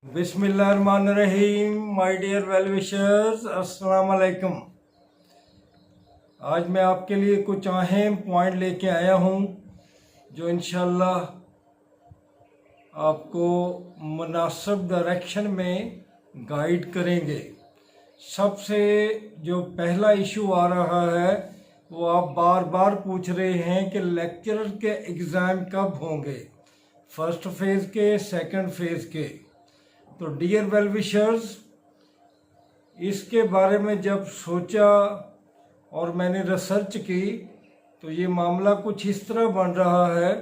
बिस्मिल्लाहिर्रहमानिर्रहीम। My dear well wishers, अस्सलाम वालेकुम। आज मैं आपके लिए कुछ अहम पॉइंट लेके आया हूँ जो इंशाल्लाह आपको मुनासिब डायरेक्शन में गाइड करेंगे। सबसे जो पहला इशू आ रहा है वो आप बार बार पूछ रहे हैं कि लेक्चरर के एग्ज़ाम कब होंगे, फर्स्ट फेज़ के, सेकंड फेज़ के। तो डियर वेल विशर्स, इसके बारे में जब सोचा और मैंने रिसर्च की तो ये मामला कुछ इस तरह बन रहा है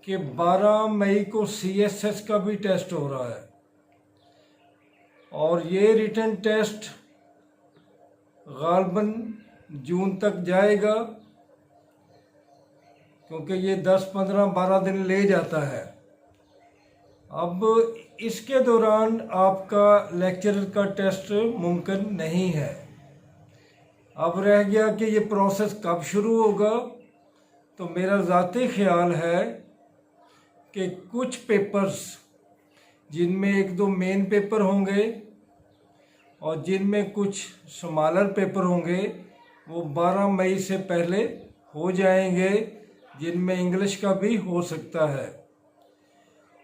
कि 12 मई को CSS का भी टेस्ट हो रहा है और ये रिटन टेस्ट गालबन जून तक जाएगा, क्योंकि ये 10, 15, 12 दिन ले जाता है। अब इसके दौरान आपका लेक्चरर का टेस्ट मुमकिन नहीं है। अब रह गया कि ये प्रोसेस कब शुरू होगा। तो मेरा ज़ाती ख्याल है कि कुछ पेपर्स जिनमें एक दो मेन पेपर होंगे और जिनमें कुछ स्मॉलर पेपर होंगे वो 12 मई से पहले हो जाएंगे, जिनमें इंग्लिश का भी हो सकता है।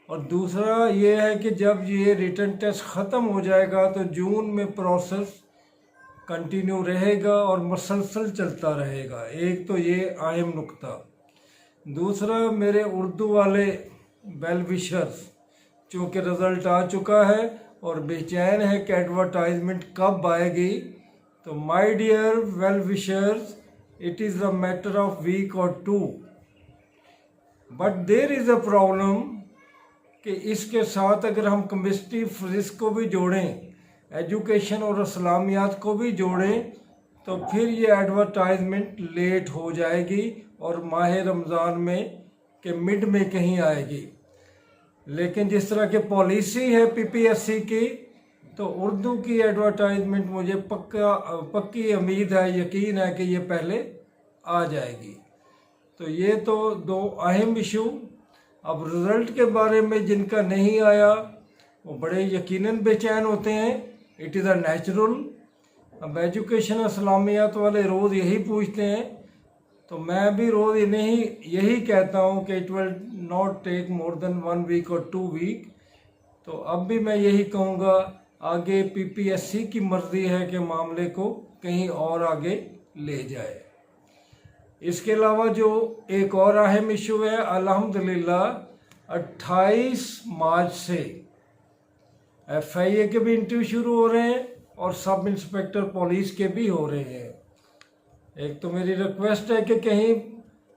और दूसरा ये है कि जब ये रिटन टेस्ट ख़त्म हो जाएगा तो जून में प्रोसेस कंटिन्यू रहेगा और मुसलसल चलता रहेगा। एक तो ये अहम नुक्ता। दूसरा, मेरे उर्दू वाले वेल विशर्स चूँकि रिज़ल्ट आ चुका है और बेचैन है कि एडवर्टाइजमेंट कब आएगी, तो my dear well wishers, it is a matter of week और 2। But there is a problem कि इसके साथ अगर हम केमिस्ट्री, फिजिक्स को भी जोड़ें, एजुकेशन और इस्लामियात को भी जोड़ें, तो फिर ये एडवर्टाइजमेंट लेट हो जाएगी और माह रमज़ान में के मिड में कहीं आएगी। लेकिन जिस तरह की पॉलिसी है PPSC की, तो उर्दू की एडवर्टाइजमेंट मुझे पक्की उम्मीद है, यकीन है कि ये पहले आ जाएगी। तो ये तो दो अहम इशू। अब रिज़ल्ट के बारे में जिनका नहीं आया वो बड़े यकीनन बेचैन होते हैं। It is a natural. अब एजुकेशन इस्लामियात वाले रोज़ यही पूछते हैं, तो मैं भी रोज़ इन्हें यही कहता हूँ कि it will not take more than 1 week और 2 वीक। तो अब भी मैं यही कहूँगा, आगे PPSC की मर्ज़ी है कि मामले को कहीं और आगे ले जाए। इसके अलावा जो एक और अहम इशू है, अल्हम्दुलिल्लाह 28 मार्च से FIA के भी इंटरव्यू शुरू हो रहे हैं और सब इंस्पेक्टर पुलिस के भी हो रहे हैं। एक तो मेरी रिक्वेस्ट है कि कहीं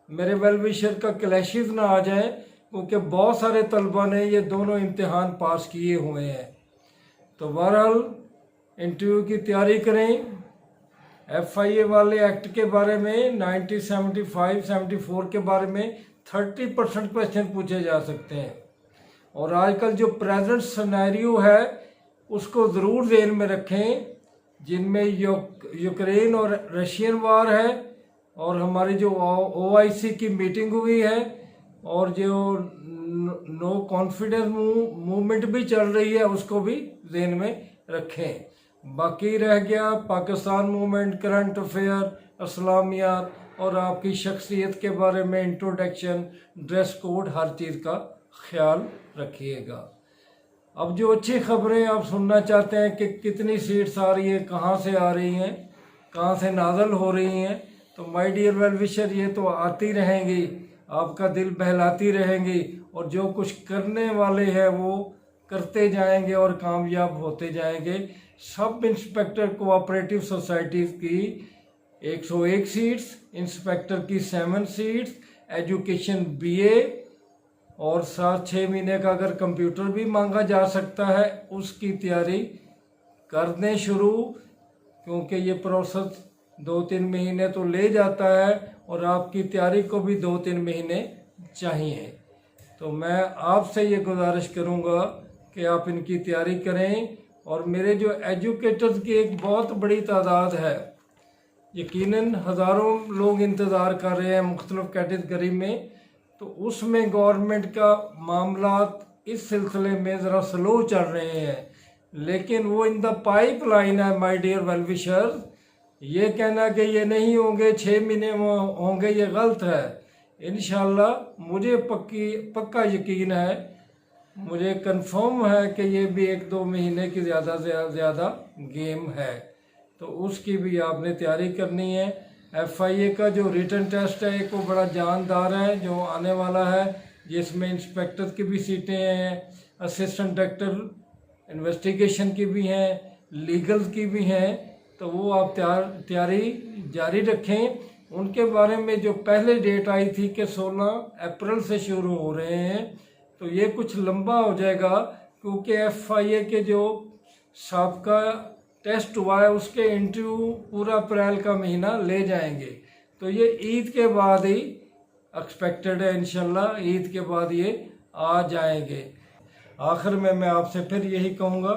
मेरे वेल विशर का क्लैशेस ना आ जाए, क्योंकि बहुत सारे तलबा ने ये दोनों इम्तिहान पास किए हुए हैं। तो बहरहाल इंटरव्यू की तैयारी करें। FIA वाले एक्ट के बारे में 1975-74 के बारे में 30% क्वेश्चन पूछे जा सकते हैं। और आजकल जो प्रेजेंट सिनेरियो है उसको ज़रूर ध्यान में रखें, जिनमें यूक्रेन और रशियन वार है और हमारी जो OIC की मीटिंग हुई है और जो नो कॉन्फिडेंस मूवमेंट भी चल रही है, उसको भी ध्यान में रखें। बाकी रह गया पाकिस्तान मूवमेंट, करंट अफेयर, इस्लामियात और आपकी शख्सियत के बारे में इंट्रोडक्शन, ड्रेस कोड, हर चीज़ का ख्याल रखिएगा। अब जो अच्छी खबरें आप सुनना चाहते हैं कि कितनी सीट्स आ रही है, कहाँ से आ रही हैं, कहाँ से नाज़िल हो रही हैं, तो माय डियर वेल विशर, ये तो आती रहेंगी, आपका दिल बहलाती रहेंगी और जो कुछ करने वाले हैं वो करते जाएंगे और कामयाब होते जाएंगे। सब इंस्पेक्टर कोऑपरेटिव सोसाइटीज़ की 101 सीट्स, इंस्पेक्टर की 7 सीट्स, एजुकेशन BA और 7-6 महीने का अगर कंप्यूटर भी मांगा जा सकता है, उसकी तैयारी कर दें शुरू, क्योंकि ये प्रोसेस 2-3 महीने तो ले जाता है और आपकी तैयारी को भी 2-3 महीने चाहिए। तो मैं आपसे ये गुजारिश करूँगा कि आप इनकी तैयारी करें। और मेरे जो एजुकेटर्स की एक बहुत बड़ी तादाद है, यकीनन हज़ारों लोग इंतज़ार कर रहे हैं मुख्तलिफ़ कैटेगरी में, तो उसमें गवर्नमेंट का मामला इस सिलसिले में ज़रा स्लो चल रहे हैं, लेकिन वो इन द पाइपलाइन है माय डियर वेलविशर। ये कहना कि ये नहीं होंगे 6 महीने में होंगे, ये गलत है। इंशाल्लाह मुझे पक्का यकीन है, मुझे कंफर्म है कि ये भी 1-2 महीने की ज़्यादा से ज़्यादा गेम है, तो उसकी भी आपने तैयारी करनी है। FIA का जो रिटन टेस्ट है एक वो बड़ा जानदार है जो आने वाला है, जिसमें इंस्पेक्टर की भी सीटें हैं, असिस्टेंट डायरेक्टर इन्वेस्टिगेशन की भी हैं, लीगल की भी हैं, तो वो आप तैयारी जारी रखें। उनके बारे में जो पहले डेट आई थी कि 16 अप्रैल से शुरू हो रहे हैं, तो ये कुछ लंबा हो जाएगा, क्योंकि FIA के जो साबका टेस्ट हुआ है उसके इंटरव्यू पूरा अप्रैल का महीना ले जाएंगे, तो ये ईद के बाद ही एक्सपेक्टेड है। इंशाल्लाह ईद के बाद ये आ जाएंगे। आखिर में मैं आपसे फिर यही कहूँगा,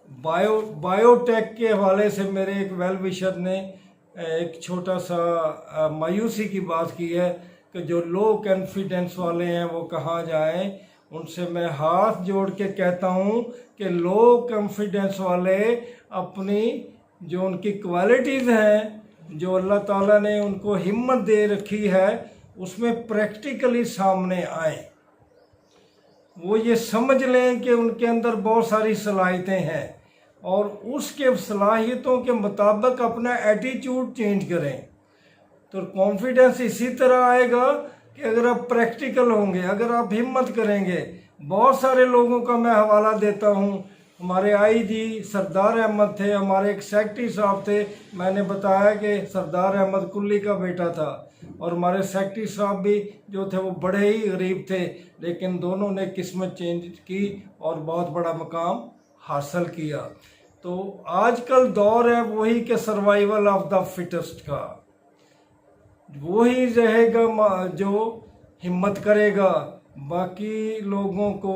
बायोटेक के हवाले से मेरे एक वेल विशर ने एक छोटा सा मायूसी की बात की है कि जो लो कॉन्फिडेंस वाले हैं वो कहाँ जाएं। उनसे मैं हाथ जोड़ के कहता हूँ कि लो कॉन्फिडेंस वाले अपनी जो उनकी क्वालिटीज़ हैं, जो अल्लाह ताला ने उनको हिम्मत दे रखी है, उसमें प्रैक्टिकली सामने आए। वो ये समझ लें कि उनके अंदर बहुत सारी सलाहियतें हैं और उसके सलाहियतों के मुताबिक अपना एटीट्यूड चेंज करें, तो कॉन्फिडेंस इसी तरह आएगा कि अगर आप प्रैक्टिकल होंगे, अगर आप हिम्मत करेंगे। बहुत सारे लोगों का मैं हवाला देता हूँ, हमारे IG सरदार अहमद थे, हमारे एक सेक्रेटरी साहब थे, मैंने बताया कि सरदार अहमद कुल्ली का बेटा था, और हमारे सेक्रेटरी साहब भी जो थे वो बड़े ही गरीब थे, लेकिन दोनों ने किस्मत चेंज की और बहुत बड़ा मकाम हासिल किया। तो आजकल दौर है वही के सर्वाइवल ऑफ द फिटेस्ट का, वही रहेगा जो हिम्मत करेगा। बाकी लोगों को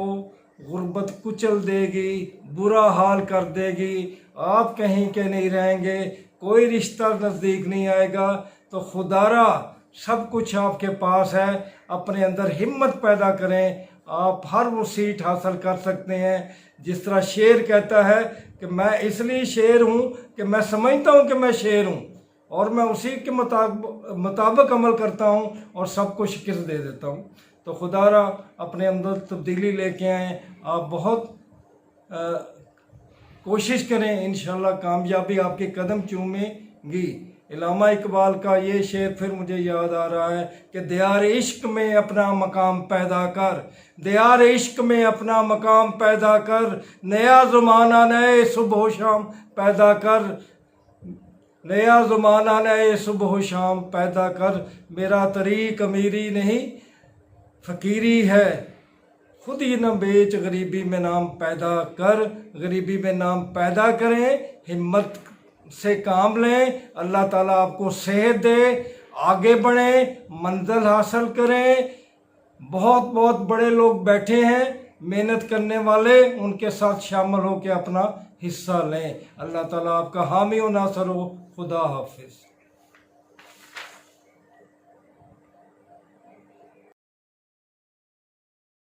गुर्बत कुचल देगी, बुरा हाल कर देगी, आप कहीं के नहीं रहेंगे, कोई रिश्ता नज़दीक नहीं आएगा। तो खुदारा सब कुछ आपके पास है, अपने अंदर हिम्मत पैदा करें, आप हर वो सीट हासिल कर सकते हैं। जिस तरह शेर कहता है कि मैं इसलिए शेर हूँ कि मैं समझता हूँ कि मैं शेर हूँ और मैं उसी के मुताबिक अमल करता हूँ और सबको शिकस्त दे देता हूँ। तो खुदारा अपने अंदर तब्दीली लेके आएँ, आप बहुत कोशिश करें, इंशाल्लाह कामयाबी आपके कदम चूमेगी। इल्लामा इकबाल का ये शेर फिर मुझे याद आ रहा है कि दियार इश्क में अपना मकाम पैदा कर, दियार इश्क में अपना मकाम पैदा कर, नया ज़माना नए सुबह शाम पैदा कर, नया ज़माना नए सुबह शाम पैदा कर। मेरा तरीक अमीरी नहीं फ़कीरी है, खुद ही न बेच गरीबी में नाम पैदा कर। गरीबी में नाम पैदा करें, हिम्मत से काम लें, अल्लाह ताला आपको सेहत दे, आगे बढ़ें, मंजिल हासिल करें। बहुत बहुत बड़े लोग बैठे हैं मेहनत करने वाले, उनके साथ शामिल होकर अपना हिस्सा लें। अल्लाह ताला आपका हामी व नासर हो। खुदा हाफिज़।